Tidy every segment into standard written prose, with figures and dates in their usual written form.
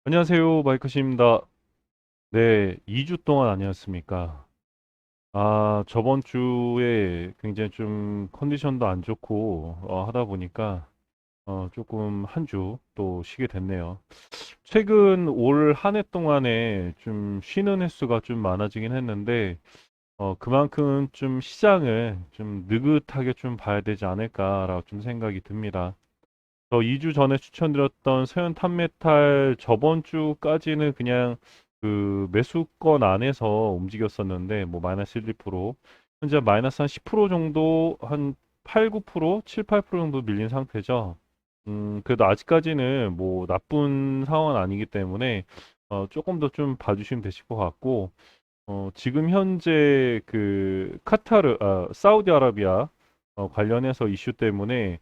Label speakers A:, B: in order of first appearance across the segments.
A: 안녕하세요, 마이크십니다. 네, 2주 동안 아니었습니까? 저번 주에 굉장히 좀 컨디션도 안 좋고 하다 보니까 조금 한 주 또 쉬게 됐네요. 최근 올 한 해 동안에 좀 쉬는 횟수가 좀 많아지긴 했는데 그만큼 좀 시장을 좀 느긋하게 좀 봐야 되지 않을까라고 좀 생각이 듭니다. 2주 전에 추천드렸던 서현 탑메탈 저번 주까지는 그냥 그 매수권 안에서 움직였었는데 뭐 마이너스 1, 2% 현재 마이너스 한 10% 정도 한 8, 9%, 7, 8% 정도 밀린 상태죠. 그래도 아직까지는 뭐 나쁜 상황은 아니기 때문에 조금 더 좀 봐주시면 되실 것 같고 지금 현재 그 사우디아라비아 관련해서 이슈 때문에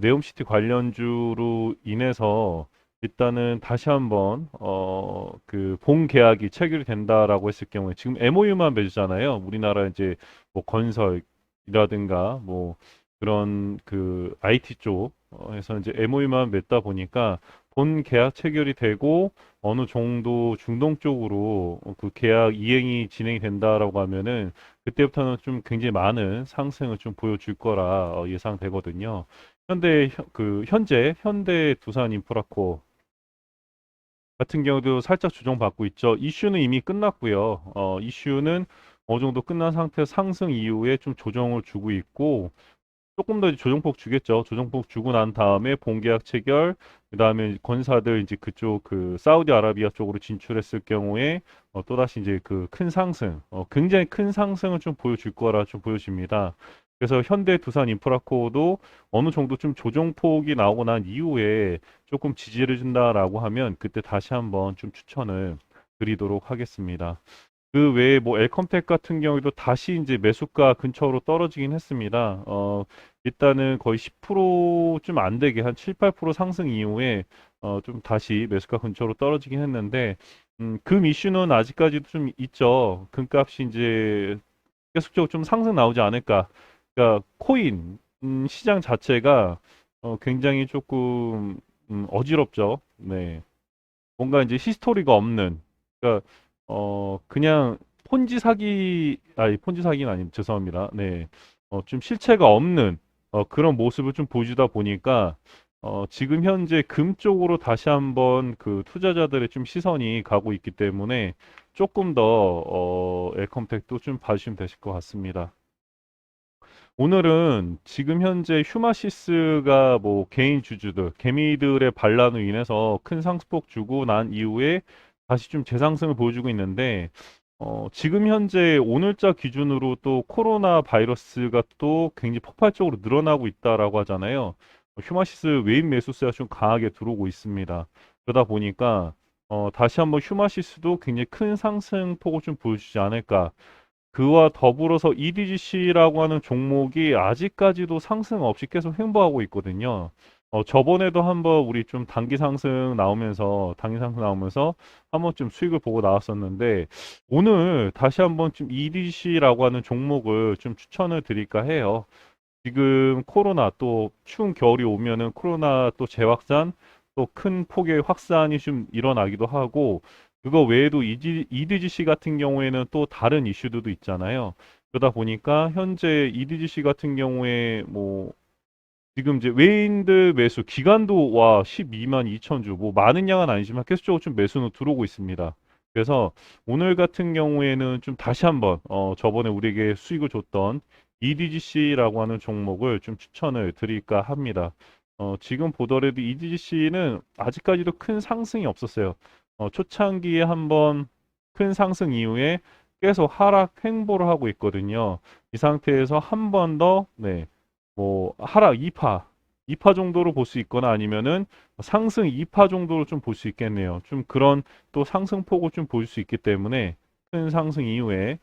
A: 네옴시티 관련주로 인해서 일단은 다시 한번 그 본 계약이 체결이 된다라고 했을 경우에 지금 MOU만 맺었잖아요. 우리나라 이제 뭐 건설이라든가 뭐 그런 그 IT 쪽에서 이제 MOU만 맺다 보니까 본 계약 체결이 되고 어느 정도 중동 쪽으로 그 계약 이행이 진행이 된다라고 하면은 그때부터는 좀 굉장히 많은 상승을 좀 보여줄 거라 예상되거든요. 현재 현대 두산 인프라코어 같은 경우도 살짝 조정받고 있죠. 이슈는 이미 끝났고요. 이슈는 어느 정도 끝난 상태 상승 이후에 좀 조정을 주고 있고 조금 더 이제 조정폭 주겠죠. 조정폭 주고 난 다음에 본계약 체결, 그다음에 권사들 이제 그쪽 그 사우디아라비아 쪽으로 진출했을 경우에 또다시 이제 그 큰 상승, 굉장히 큰 상승을 좀 보여줄 거라 좀 보여집니다. 그래서 현대 두산 인프라코도 어느 정도 좀 조정폭이 나오고 난 이후에 조금 지지를 준다라고 하면 그때 다시 한번 좀 추천을 드리도록 하겠습니다. 그 외에 뭐 엘컴텍 같은 경우에도 다시 이제 매수가 근처로 떨어지긴 했습니다. 일단은 거의 10%좀 안 되게 한 7, 8% 상승 이후에 좀 다시 매수가 근처로 떨어지긴 했는데 금 이슈는 아직까지도 좀 있죠. 금값이 이제 계속적으로 좀 상승 나오지 않을까. 그러니까 코인 시장 자체가 굉장히 조금 어지럽죠. 네. 뭔가 이제 히스토리가 없는, 그러니까 그냥 폰지 사기는 아니 죄송합니다. 네, 좀 실체가 없는 그런 모습을 좀 보여주다 보니까 지금 현재 금 쪽으로 다시 한번 그 투자자들의 좀 시선이 가고 있기 때문에 조금 더 엘컴텍도 좀 봐주시면 되실 것 같습니다. 오늘은 지금 현재 휴마시스가 뭐 개인 주주들, 개미들의 반란으로 인해서 큰 상승폭 주고 난 이후에 다시 좀 재상승을 보여주고 있는데, 지금 현재 오늘자 기준으로 또 코로나 바이러스가 또 굉장히 폭발적으로 늘어나고 있다라고 하잖아요. 휴마시스 외인 매수세가 좀 강하게 들어오고 있습니다. 그러다 보니까 다시 한번 휴마시스도 굉장히 큰 상승폭을 좀 보여주지 않을까. 그와 더불어서 EDGC라고 하는 종목이 아직까지도 상승 없이 계속 횡보하고 있거든요. 저번에도 한번 우리 좀 단기 상승 나오면서 한번 좀 수익을 보고 나왔었는데, 오늘 다시 한번 좀 EDC라고 하는 종목을 좀 추천을 드릴까 해요. 지금 코로나 또 추운 겨울이 오면은 코로나 또 재확산 또 큰 폭의 확산이 좀 일어나기도 하고 그거 외에도 EDGC 같은 경우에는 또 다른 이슈들도 있잖아요. 그러다 보니까 현재 EDGC 같은 경우에 뭐 지금 이제 외인들 매수 기간도 와 12만 2천 주 뭐 많은 양은 아니지만 계속적으로 좀 매수는 들어오고 있습니다. 그래서 오늘 같은 경우에는 좀 다시 한번 저번에 우리에게 수익을 줬던 EDGC라고 하는 종목을 좀 추천을 드릴까 합니다. 지금 보더라도 EDGC는 아직까지도 큰 상승이 없었어요. 초창기에 한번 큰 상승 이후에 계속 하락 횡보를 하고 있거든요. 이 상태에서 한 번 더, 네, 뭐 하락 2파 정도로 볼 수 있거나 아니면은 상승 2파 정도로 좀 볼 수 있겠네요. 좀 그런 또 상승폭을 좀 보일 수 있기 때문에 큰 상승 이후에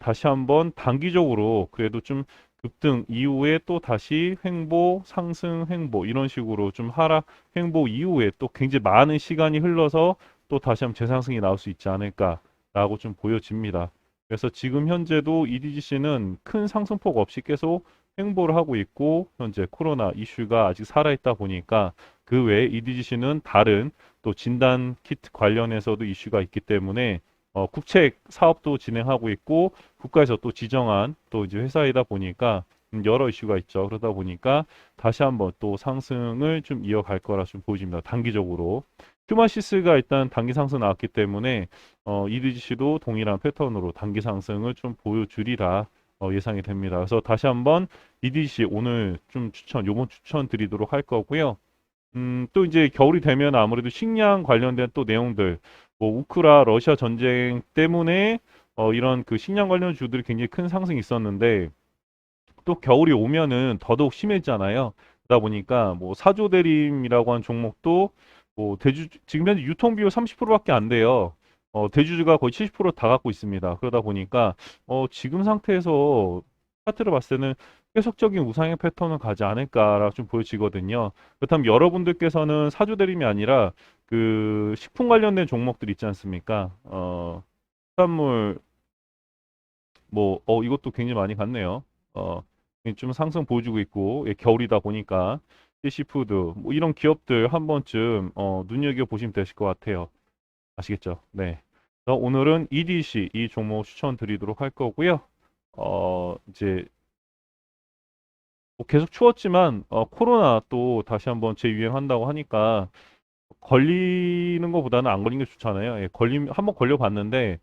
A: 다시 한번 단기적으로 그래도 좀 급등 이후에 또 다시 횡보, 상승, 횡보 이런 식으로 좀 하락, 횡보 이후에 또 굉장히 많은 시간이 흘러서 또 다시 한번 재상승이 나올 수 있지 않을까라고 좀 보여집니다. 그래서 지금 현재도 EDGC는 큰 상승폭 없이 계속 횡보를 하고 있고 현재 코로나 이슈가 아직 살아있다 보니까 그 외에 EDGC는 다른 또 진단 키트 관련해서도 이슈가 있기 때문에 국책 사업도 진행하고 있고 국가에서 또 지정한 또 이제 회사이다 보니까 여러 이슈가 있죠. 그러다 보니까 다시 한번 또 상승을 좀 이어갈 거라 좀 보여집니다. 단기적으로. 휴마시스가 일단 단기 상승 나왔기 때문에 EDGC도 동일한 패턴으로 단기 상승을 좀 보여주리라 예상이 됩니다. 그래서 다시 한번 EDGC 오늘 좀 요번 추천 드리도록 할 거고요. 또 이제 겨울이 되면 아무래도 식량 관련된 또 내용들, 뭐 러시아 전쟁 때문에 이런 그 식량 관련 주들이 굉장히 큰 상승이 있었는데 또 겨울이 오면은 더더욱 심해지잖아요. 그러다 보니까 뭐 사조 대림이라고 하는 종목도 뭐 지금 현재 유통 비율 30%밖에 안 돼요. 대주주가 거의 70%다 갖고 있습니다. 그러다 보니까 지금 상태에서 차트를 봤을 때는 계속적인 우상향 패턴을 가지 않을까라 좀 보여지거든요. 그렇다면 여러분들께서는 사조 대림이 아니라 그 식품 관련된 종목들 있지 않습니까? 수산물 이것도 굉장히 많이 갔네요. 어, 좀 상승 보여주고 있고, 예, 겨울이다 보니까, CC푸드, 뭐 이런 기업들 한 번쯤, 눈여겨보시면 되실 것 같아요. 아시겠죠? 네. 그래서 오늘은 EDC, 이 종목 추천드리도록 할 거고요. 이제, 뭐 계속 추웠지만, 코로나 또 다시 한번 재유행한다고 하니까, 걸리는 것보다는 안 걸리는 게 좋잖아요. 예, 한번 걸려봤는데,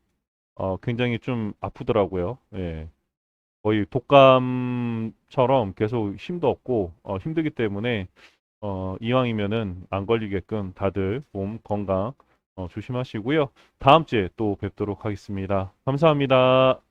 A: 굉장히 좀 아프더라고요. 예. 거의 독감처럼 계속 힘도 없고 힘들기 때문에 이왕이면은 안 걸리게끔 다들 몸 건강 조심하시고요. 다음 주에 또 뵙도록 하겠습니다. 감사합니다.